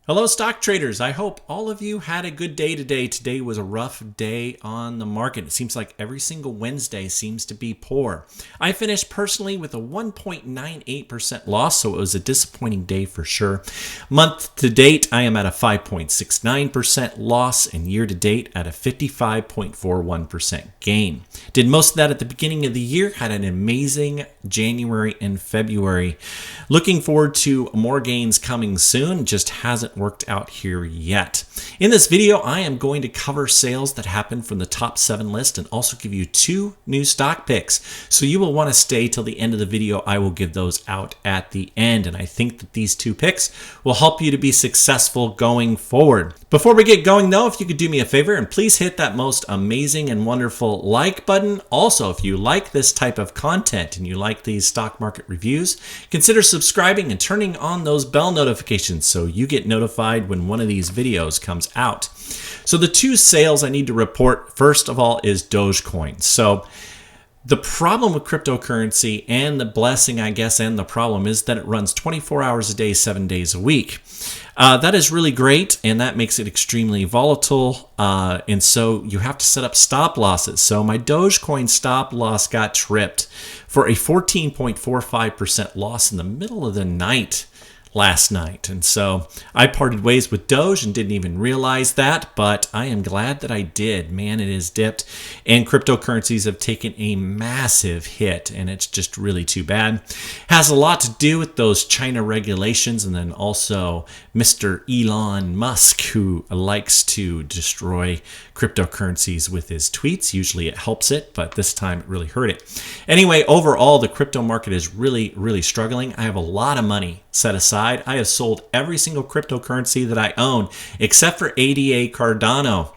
Hello, stock traders. I hope all of you had a good day today. Today was a rough day on the market. It seems like every single Wednesday seems to be poor. I finished personally with a 1.98% loss, so it was a disappointing day for sure. Month to date, I am at a 5.69% loss, and year to date at a 55.41% gain. Did most of that at the beginning of the year, had an amazing January and February. Looking forward to more gains coming soon, just hasn't worked out here yet. In this video, I am going to cover sales that happened from the top 7 list and also give you 2 new stock picks. So you will want to stay till the end of the video. I will give those out at the end, and I think that these 2 picks will help you to be successful going forward. Before we get going though, if you could do me a favor and please hit that most amazing and wonderful like button. Also, if you like this type of content and you like these stock market reviews, consider subscribing and turning on those bell notifications so you get notified when one of these videos comes out. So the 2 sales I need to report, first of all, is Dogecoin. So the problem with cryptocurrency, and the blessing, I guess, and the problem is that it runs 24 hours a day, 7 days a week. That is really great, and that makes it extremely volatile, and so you have to set up stop losses. So my Dogecoin stop loss got tripped for a 14.45% loss in the middle of the night last night. And so I parted ways with Doge and didn't even realize that, but I am glad that I did. Man, it has dipped, and cryptocurrencies have taken a massive hit, and it's just really too bad. Has a lot to do with those China regulations, and then also Mr. Elon Musk, who likes to destroy cryptocurrencies with his tweets. Usually it helps it, but this time it really hurt it. Anyway, overall, the crypto market is really struggling. I have a lot of money set aside. I have sold every single cryptocurrency that I own except for ADA Cardano.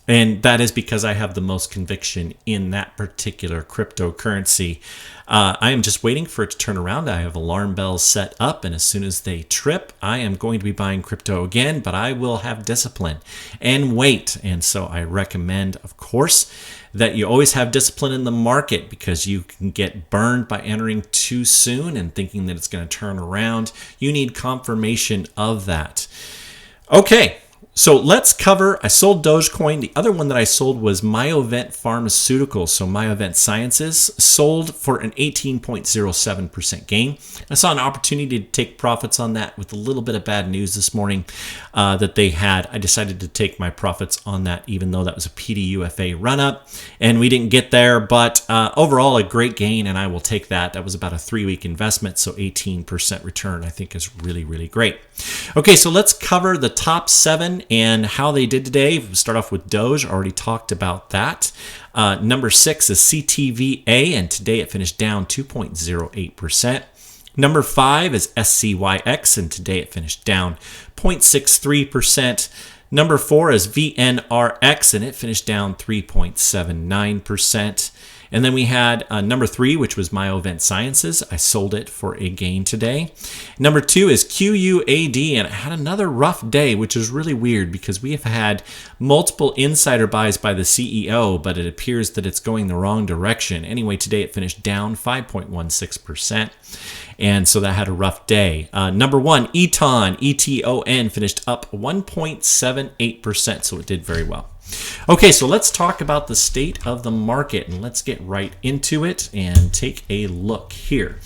And that is because I have the most conviction in that particular cryptocurrency. I am just waiting for it to turn around. I have alarm bells set up, and as soon as they trip, I am going to be buying crypto again, but I will have discipline and wait. And so I recommend, of course, that you always have discipline in the market, because you can get burned by entering too soon and thinking that it's going to turn around. You need confirmation of that. Okay. So let's cover, I sold Dogecoin. The other one that I sold was Myovent Pharmaceuticals. So Myovent Sciences sold for an 18.07% gain. I saw an opportunity to take profits on that with a little bit of bad news this morning that they had. I decided to take my profits on that, even though that was a PDUFA run up and we didn't get there. But overall, a great gain, and I will take that. That was about a 3-week investment. So 18% return, I think, is really great. Okay, so let's cover the top 7 and how they did today. We'll start off with Doge. Already talked about that. Number 6 is CTVA, and today it finished down 2.08%. Number 5 is SCYX, and today it finished down 0.63%. Number 4 is VNRX, and it finished down 3.79%. And then we had number 3, which was Myovent Sciences. I sold it for a gain today. Number 2 is QUAD, and it had another rough day, which is really weird because we have had multiple insider buys by the CEO, but it appears that it's going the wrong direction. Anyway, today it finished down 5.16%. And so that had a rough day. Number 1, ETON, ETON, finished up 1.78%, so it did very well. Okay, so let's talk about the state of the market, and let's get right into it and take a look here.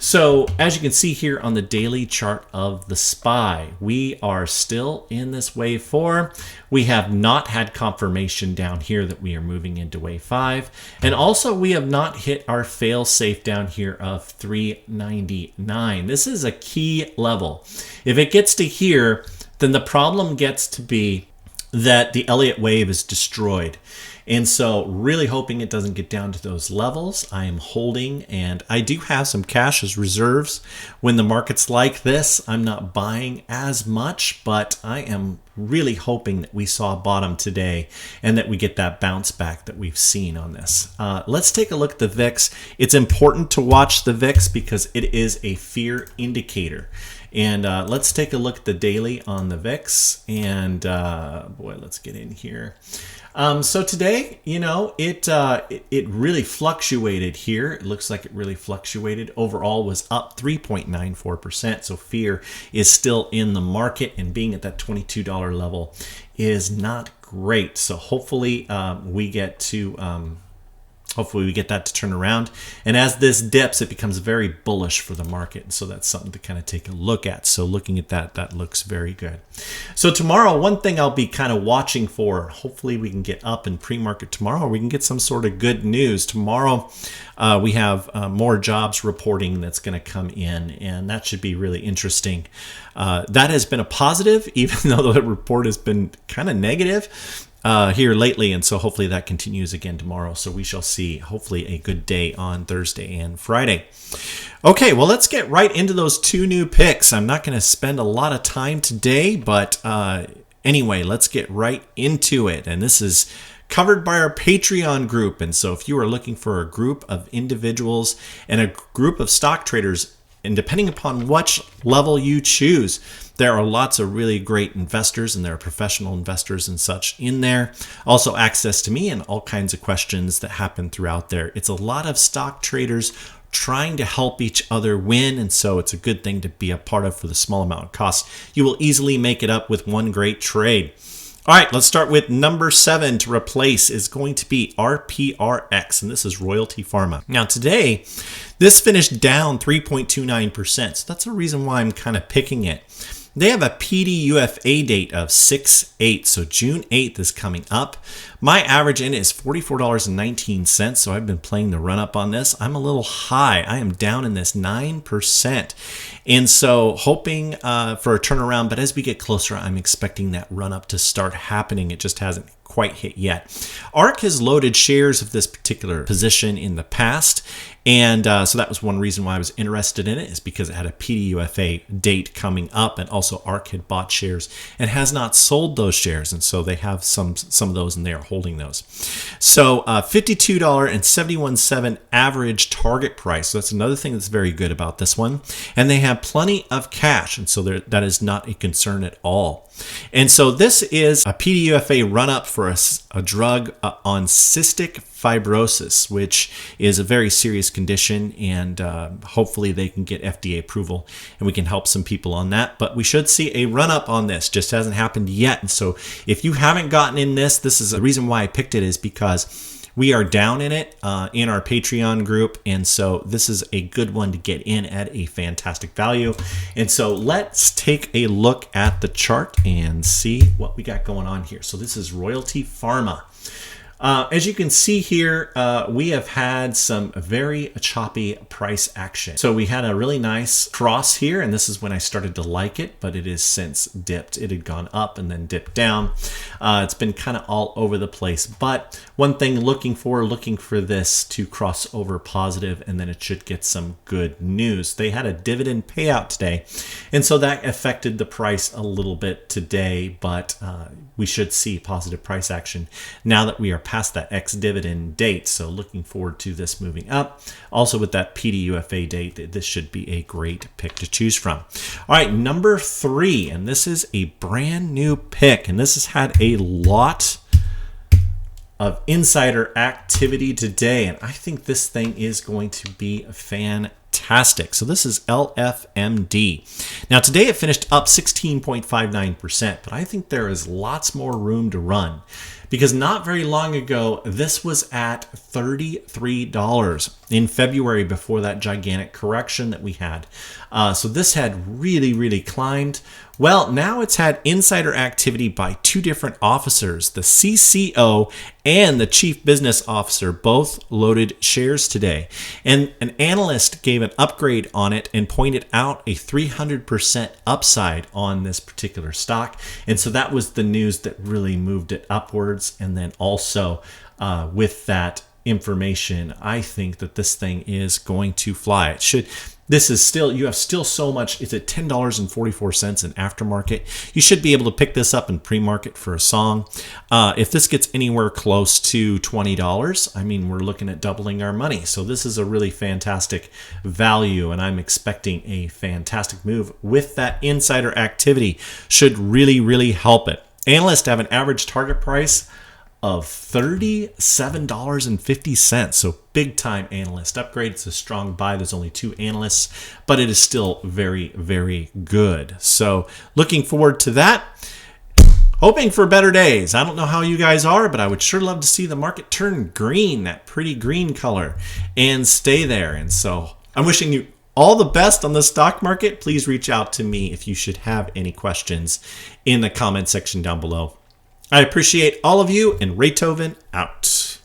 So as you can see here on the daily chart of the SPY, we are still in this wave 4. We have not had confirmation down here that we are moving into wave 5. And also we have not hit our fail safe down here of 399. This is a key level. If it gets to here, then the problem gets to be that the Elliott wave is destroyed. And so really hoping it doesn't get down to those levels. I am holding, and I do have some cash as reserves. When the market's like this, I'm not buying as much, but I am really hoping that we saw a bottom today and that we get that bounce back that we've seen on this. Let's take a look at the VIX. It's important to watch the VIX because it is a fear indicator. And let's take a look at the daily on the VIX. And boy, let's get in here. So today, you know, it really fluctuated here. It looks like it really fluctuated. Overall was up 3.94%. So fear is still in the market, and being at that $22 level is not great. So hopefully we get to hopefully we get that to turn around. And as this dips, it becomes very bullish for the market. So that's something to kind of take a look at. So looking at that, that looks very good. So tomorrow, one thing I'll be kind of watching for, hopefully we can get up in pre-market tomorrow, or we can get some sort of good news. Tomorrow, we have more jobs reporting that's going to come in, and that should be really interesting. That has been a positive, even though the report has been kind of negative here lately, and so hopefully that continues again tomorrow. So we shall see, hopefully, a good day on Thursday and Friday. Okay, well, let's get right into those two new picks. I'm not going to spend a lot of time today, but anyway, let's get right into it. And this is covered by our Patreon group. And so if you are looking for a group of individuals and a group of stock traders, and depending upon which level you choose, there are lots of really great investors, and there are professional investors and such in there. Also access to me and all kinds of questions that happen throughout there. It's a lot of stock traders trying to help each other win, and so it's a good thing to be a part of for the small amount of cost. You will easily make it up with one great trade. All right, let's start with number 7 to replace is going to be RPRX, and this is Royalty Pharma. Now today, this finished down 3.29%, so that's a reason why I'm kind of picking it. They have a PDUFA date of 6/8, so June 8th is coming up. My average in it is $44.19, so I've been playing the run up on this. I'm a little high. I am down in this 9%, and so hoping for a turnaround, but as we get closer, I'm expecting that run up to start happening. It just hasn't quite hit yet. ARK has loaded shares of this particular position in the past, and so that was one reason why I was interested in it, is because it had a PDUFA date coming up, and also ARK had bought shares and has not sold those shares, and so they have some of those, and they are holding those. So $52.71 average target price. So that's another thing that's very good about this one, and they have plenty of cash, and so that is not a concern at all. And so this is a PDUFA run-up for a drug on cystic fibrosis, which is a very serious condition, and hopefully they can get FDA approval and we can help some people on that. But we should see a run-up on this. Just hasn't happened yet. And so if you haven't gotten in this is the reason why I picked it, is because we are down in it in our Patreon group, and so this is a good one to get in at a fantastic value. And so let's take a look at the chart and see what we got going on here. So this is Royalty Pharma. As you can see here, we have had some very choppy price action. So we had a really nice cross here, and this is when I started to like it, but it has since dipped. It had gone up and then dipped down. It's been kind of all over the place, but one thing looking for this to cross over positive, and then it should get some good news. They had a dividend payout today, and so that affected the price a little bit today, but we should see positive price action now that we are past that ex-dividend date. So looking forward to this moving up. Also with that PDUFA date, this should be a great pick to choose from. All right, number 3, and this is a brand new pick, and this has had a lot of insider activity today, and I think this thing is going to be fantastic. So this is LFMD. Now today it finished up 16.59%, but I think there is lots more room to run, because not very long ago this was at $33 in February before that gigantic correction that we had. So this had really climbed. Well, now it's had insider activity by 2 different officers. The CCO and the Chief Business Officer both loaded shares today. And an analyst gave an upgrade on it and pointed out a 300% upside on this particular stock. And so that was the news that really moved it upwards. And then also with that information, I think that this thing is going to fly. It should. This is still, you have still so much. It's at $10.44 in aftermarket. You should be able to pick this up in pre-market for a song. If this gets anywhere close to $20, I mean, we're looking at doubling our money. So this is a really fantastic value, and I'm expecting a fantastic move with that insider activity. Should really, really help it. Analysts have an average target price of $37.50. So big time analyst upgrade. It's a strong buy. There's only 2 analysts, but it is still very, very good. So looking forward to that. Hoping for better days. I don't know how you guys are, but I would sure love to see the market turn green, that pretty green color, and stay there. And so I'm wishing you all the best on the stock market. Please reach out to me if you should have any questions in the comment section down below. I appreciate all of you, and Raythoven out.